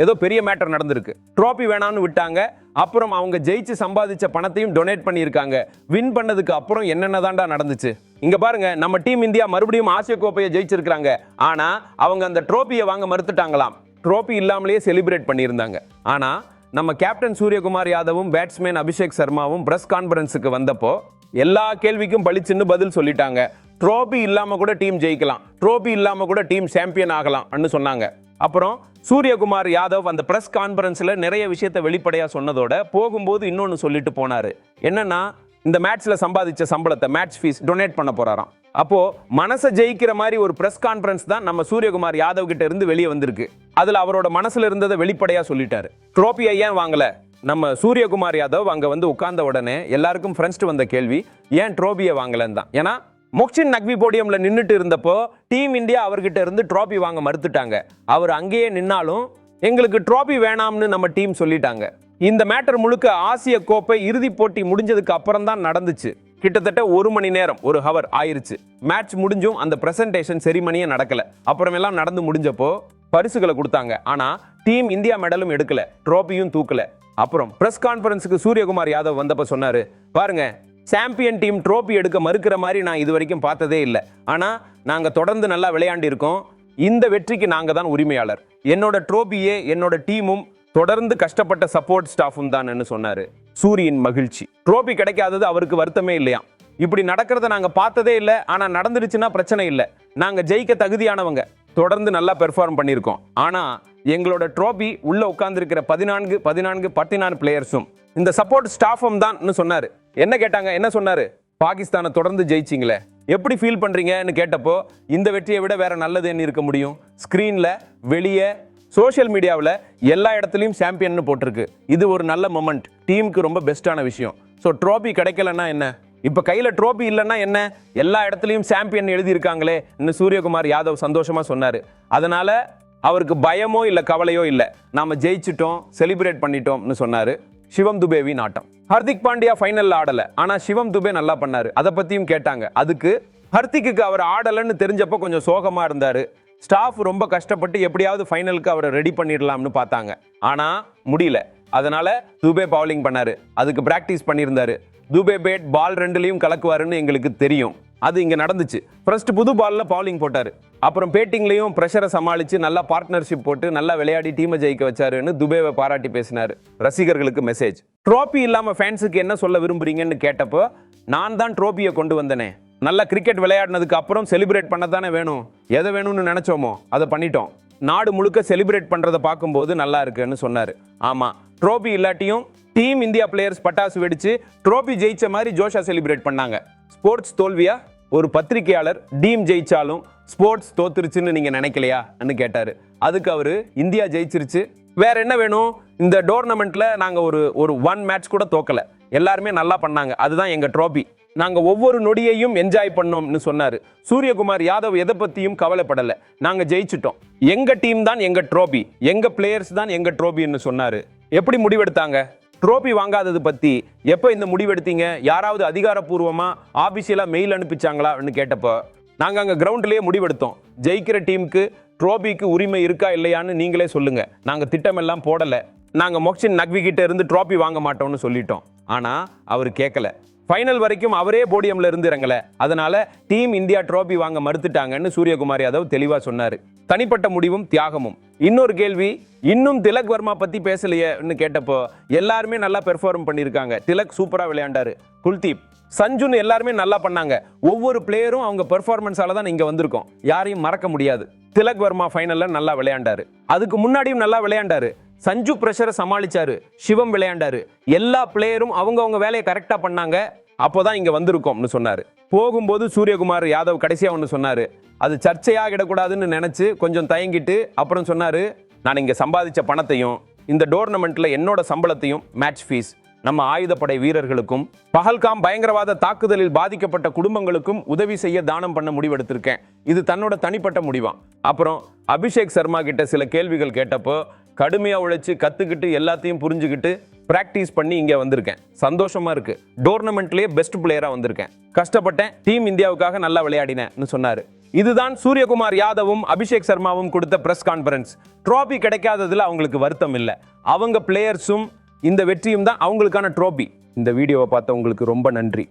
ஏதோ பெரிய மேட்டர் நடந்திருக்கு. ட்ரோபி வேணாம்னு விட்டாங்க. அப்புறம் அவங்க ஜெயிச்சு சம்பாதிச்ச பணத்தையும் டொனேட் பண்ணியிருக்காங்க. வின் பண்ணதுக்கு அப்புறம் என்னென்னதான்டா நடந்துச்சு? இங்க பாருங்க, நம்ம டீம் இந்தியா மறுபடியும் ஆசிய கோப்பையை ஜெயிச்சிருக்காங்க. ஆனா அவங்க அந்த ட்ரோபியை வாங்க மறுத்துட்டாங்களாம். ட்ரோபி இல்லாமலேயே செலிப்ரேட் பண்ணியிருந்தாங்க. ஆனா நம்ம கேப்டன் சூரியகுமார் யாதவும் பேட்ஸ்மேன் அபிஷேக் சர்மாவும் பிரஸ் கான்ஃபரன்ஸுக்கு வந்தப்போ எல்லா கேள்விக்கும் பளிச்சுன்னு பதில் சொல்லிட்டாங்க. ட்ரோபி இல்லாம கூட டீம் ஜெயிக்கலாம், ட்ரோபி இல்லாம கூட டீம் சாம்பியன் ஆகலாம்னு சொன்னாங்க. அப்புறம் சூரியகுமார் யாதவ் அந்த பிரஸ் கான்ஃபரன்ஸ்ல நிறைய விஷயத்தை வெளிப்படையா சொன்னதோட போகும்போது இன்னொன்னு சொல்லிட்டு போனாரு. என்னன்னா, இந்த மேட்ச்ல சம்பாதிச்ச சம்பளத்தை மேட்ச் ஃபீஸ் டொனேட் பண்ண போறாராம். அப்போ மனசை ஜெயிக்கிற மாதிரி ஒரு பிரஸ் கான்ஃபரன்ஸ் தான் நம்ம சூரியகுமார் யாதவ் கிட்ட இருந்து வெளியே வந்திருக்கு. அதுல அவரோட மனசுல இருந்ததை வெளிப்படையா சொல்லிட்டாரு. ட்ரோபியை ஏன் வாங்கல? நம்ம சூரியகுமார் யாதவ் அங்க வந்து உட்கார்ந்த உடனே எல்லாருக்கும் ஃப்ரெண்ட்ஸ் வந்த கேள்வி, ஏன் ட்ரோபியை வாங்கலன்னு தான். ஏன்னா மொக்சின் நக்வி போடியம்ல நின்றுட்டு இருந்தப்போ டீம் இந்தியா அவர்கிட்ட இருந்து ட்ரோபி வாங்க மறுத்துட்டாங்க. அவர் அங்கேயே நின்னாலும் எங்களுக்கு ட்ரோபி வேணாம்னு நம்ம டீம் சொல்லிட்டாங்க. இந்த மேட்டர் முழுக்க ஆசிய கோப்பை இறுதி போட்டி முடிஞ்சதுக்கு அப்புறம் தான் நடந்துச்சு. கிட்டத்தட்ட 1 மணி நேரம், 1 ஹவர் ஆயிருச்சு. மேட்ச் முடிஞ்சும் அந்த பிரசன்டேஷன் செரிமனியே நடக்கல. அப்புறமெல்லாம் நடந்து முடிஞ்சப்போ பரிசுகளை கொடுத்தாங்க. ஆனா டீம் இந்தியா மெடலும் எடுக்கல, ட்ரோபியும் தூக்கல. அப்புறம் பிரஸ் கான்ஃபரன்ஸுக்கு சூரியகுமார் யாதவ் வந்தப்ப சொன்னாரு, பாருங்க, சாம்பியன் டீம் ட்ரோபி எடுக்க மறுக்கிற மாதிரி நான் இது வரைக்கும் பார்த்ததே இல்லை. ஆனா நாங்க தொடர்ந்து நல்லா விளையாண்டு இருக்கோம். இந்த வெற்றிக்கு நாங்க தான் உரிமையாளர். என்னோட ட்ரோபியே என்னோட டீமும் தொடர்ந்து கஷ்டப்பட்ட சப்போர்ட் ஸ்டாஃபும் தான் சொன்னாரு. சூரியின் மகிழ்ச்சி. ட்ரோபி கிடைக்காதது அவருக்கு வருத்தமே இல்லையா. இப்படி நடக்கிறத நாங்க பார்த்ததே இல்லை. ஆனா நடந்துருச்சுன்னா பிரச்சனை இல்லை. நாங்க ஜெயிக்க தகுதியானவங்க, தொடர்ந்து நல்லா பெர்ஃபார்ம் பண்ணியிருக்கோம். ஆனா எங்களோட ட்ரோபி உள்ள உட்கார்ந்துருக்கிற 14 பிளேயர்ஸும் இந்த சப்போர்ட் ஸ்டாஃபும் தான் சொன்னாரு. என்ன கேட்டாங்க, என்ன சொன்னாரு? பாகிஸ்தானை தொடர்ந்து ஜெயிச்சிங்களே, எப்படி ஃபீல் பண்றீங்கன்னு கேட்டப்போ, இந்த வெற்றியை விட வேற நல்லது என்ன இருக்க முடியும்? ஸ்கிரீன்ல, வெளியே, சோஷியல் மீடியாவில் எல்லா இடத்துலையும் சாம்பியன் போட்டிருக்கு. இது ஒரு நல்ல மொமெண்ட், டீமுக்கு ரொம்ப பெஸ்டான விஷயம். ஸோ ட்ரோபி கிடைக்கலன்னா என்ன, இப்போ கையில் ட்ரோபி இல்லைன்னா என்ன, எல்லா இடத்துலையும் சாம்பியன் எழுதியிருக்காங்களே இன்னும் சூரியகுமார் யாதவ் சந்தோஷமா சொன்னார். அதனால அவருக்கு பயமோ இல்லை கவலையோ இல்லை, நாம ஜெயிச்சிட்டோம், செலிப்ரேட் பண்ணிட்டோம்னு சொன்னார். சிவம் துபேவின் ஆட்டம். ஹர்திக் பாண்டியா ஃபைனல்ல ஆடல, ஆனா சிவம் துபே நல்லா பண்ணாரு. அதை பத்தியும் கேட்டாங்க. அதுக்கு ஹர்திக்கு அவர் ஆடலன்னு தெரிஞ்சப்போ கொஞ்சம் சோகமா இருந்தாரு. ஸ்டாஃப் ரொம்ப கஷ்டப்பட்டு எப்படியாவது ஃபைனலுக்கு அவரை ரெடி பண்ணிடலாம்னு பார்த்தாங்க. ஆனா முடியல. அதனால துபே பவுலிங் பண்ணாரு. அதுக்கு பிராக்டிஸ் பண்ணியிருந்தாரு. துபே பேட் பால் ரெண்டுலையும் கலக்குவாருன்னு எங்களுக்கு தெரியும். அது இங்க நடந்துச்சு. ஃபர்ஸ்ட் புது பால்ல பவுலிங் போட்டாரு. அப்புறம் பேட்டிங்லையும் பிரஷரை சமாளிச்சு நல்லா பார்ட்னர்ஷிப் போட்டு நல்லா விளையாடி டீமை ஜெயிக்க வச்சாருன்னு துபேவை பாராட்டி பேசினாரு. ரசிகர்களுக்கு மெசேஜ். ட்ரோபி இல்லாம ஃபேன்ஸுக்கு என்ன சொல்ல விரும்புறீங்கன்னு கேட்டப்போ, நான் தான் ட்ரோபியை கொண்டு வந்தனே. நல்லா கிரிக்கெட் விளையாடினதுக்கு அப்புறம் செலிப்ரேட் பண்ண தானே வேணும். எதை வேணும்னு நினைச்சோமோ அதை பண்ணிட்டோம். நாடு முழுக்க செலிப்ரேட் பண்றதை பார்க்கும்போது நல்லா இருக்குன்னு சொன்னாரு. ஆமா, ட்ரோபி இல்லாட்டியும் டீம் இந்தியா பிளேயர்ஸ் பட்டாசு வெடிச்சு ட்ரோபி ஜெயிச்ச மாதிரி ஜோஷா செலிப்ரேட் பண்ணாங்க. ஸ்போர்ட்ஸ் தோல்வியா? ஒரு பத்திரிகையாளர் டீம் ஜெயிச்சாலும் ஸ்போர்ட்ஸ் தோத்துருச்சுன்னு நீங்க நினைக்கலையான்னு கேட்டாரு. அதுக்கு அவரு, இந்தியா ஜெயிச்சிருச்சு, வேற என்ன வேணும்? இந்த டோர்னமெண்ட்ல நாங்க ஒரு 1 மேட்ச் கூட தோக்கல, எல்லாருமே நல்லா பண்ணாங்க, அதுதான் எங்க ட்ரோபி, நாங்க ஒவ்வொரு நொடியையும் என்ஜாய் பண்ணோம்னு சொன்னாரு. சூரியகுமார் யாதவ் எதை பத்தியும் கவலைப்படல. நாங்க ஜெயிச்சிட்டோம், எங்க டீம் தான் எங்க ட்ரோபி, எங்க பிளேயர்ஸ் தான் எங்க ட்ரோபின்னு சொன்னாரு. எப்படி முடிவெடுத்தாங்க? ட்ரோபி வாங்காதது பத்தி எப்போ இந்த முடிவெடுத்தீங்க? யாராவது அதிகாரப்பூர்வமா ஆபீஷியலா மெயில் அனுப்பிச்சாங்களான்னு கேட்டப்போ, நாங்க அங்க கிரவுண்ட்லயே முடிவெடுத்தோம். ஜெயிக்கிற டீமுக்கு ட்ரோபிக்கு உரிமை இருக்கா இல்லையான்னு நீங்களே சொல்லுங்க. நாங்க திட்டமெல்லாம் போடல. நாங்க மொக்சின் நக்வி கிட்ட இருந்து ட்ரோபி வாங்க மாட்டோம்னு சொல்லிட்டோம். ஆனா அவர் கேட்கல. ஃபைனல் வரைக்கும் அவரே போடியம்ல இருந்து இறங்கல. அதனால டீம் இந்தியா ட்ரோபி வாங்க மறுத்துட்டாங்கன்னு சூரியகுமார் யாதவ் தெளிவா சொன்னாரு. தனிப்பட்ட முடிவும் தியாகமும். இன்னொரு கேள்வி, இன்னும் திலக் வர்மா பத்தி பேசலையேன்னு கேட்டப்போ, எல்லாருமே நல்லா பெர்ஃபார்ம் பண்ணியிருக்காங்க. திலக் சூப்பரா விளையாண்டாரு. குல்தீப், சஞ்சுன்னு எல்லாருமே நல்லா பண்ணாங்க. ஒவ்வொரு பிளேயரும் அவங்க பெர்ஃபார்மன்ஸால தான் இங்க வந்திருக்கோம். யாரையும் மறக்க முடியாது. திலக் வர்மா ஃபைனல்ல நல்லா விளையாண்டாரு. அதுக்கு முன்னாடியும் நல்லா விளையாண்டாரு. சஞ்சு பிரஷரை சமாளிச்சாரு. சிவம் விளையாண்டாரு. எல்லா பிளேயரும் அவங்க வேலையை கரெக்டா பண்ணாங்க. அப்போதான் இங்க வந்திருக்கோம்னு சொன்னாரு. போகும்போது சூரியகுமார் யாதவ் கடைசியா ஒன்று சொன்னாரு. அது சர்ச்சையாகிடக்கூடாதுன்னு நினைச்சு கொஞ்சம் தயங்கிட்டு அப்புறம் சொன்னாரு, நான் இங்க சம்பாதிச்ச பணத்தையும் இந்த டோர்னமெண்ட்ல என்னோட சம்பளத்தையும் மேட்ச் ஃபீஸ் நம்ம ஆயுதப்படை வீரர்களுக்கும் பஹல்காம் பயங்கரவாத தாக்குதலில் பாதிக்கப்பட்ட குடும்பங்களுக்கும் உதவி செய்ய தானம் பண்ண முடிவெடுத்திருக்கேன். இது தன்னோட தனிப்பட்ட முடிவாம். அப்புறம் அபிஷேக் சர்மா கிட்ட சில கேள்விகள் கேட்டப்போ, கடுமையா உழைச்சு கத்துக்கிட்டு எல்லாத்தையும் புரிஞ்சுக்கிட்டு பிராக்டிஸ் பண்ணி இங்க வந்திருக்கேன். சந்தோஷமா இருக்கு. டோர்னமெண்ட்லயே பெஸ்ட் பிளேயரா வந்திருக்கேன். கஷ்டப்பட்டேன், டீம் இந்தியாவுக்காக நல்லா விளையாடினேன்னு சொன்னாரு. இதுதான் சூரியகுமார் யாதவும் அபிஷேக் சர்மாவும் கொடுத்த பிரஸ் கான்ஃபரன்ஸ். ட்ராபி கிடைக்காததுல அவங்களுக்கு வருத்தம் இல்லை. அவங்க பிளேயர்ஸும் இந்த வெற்றியும் தான் அவங்களுக்கான ட்ராபி. இந்த வீடியோவை பார்த்த உங்களுக்கு ரொம்ப நன்றி.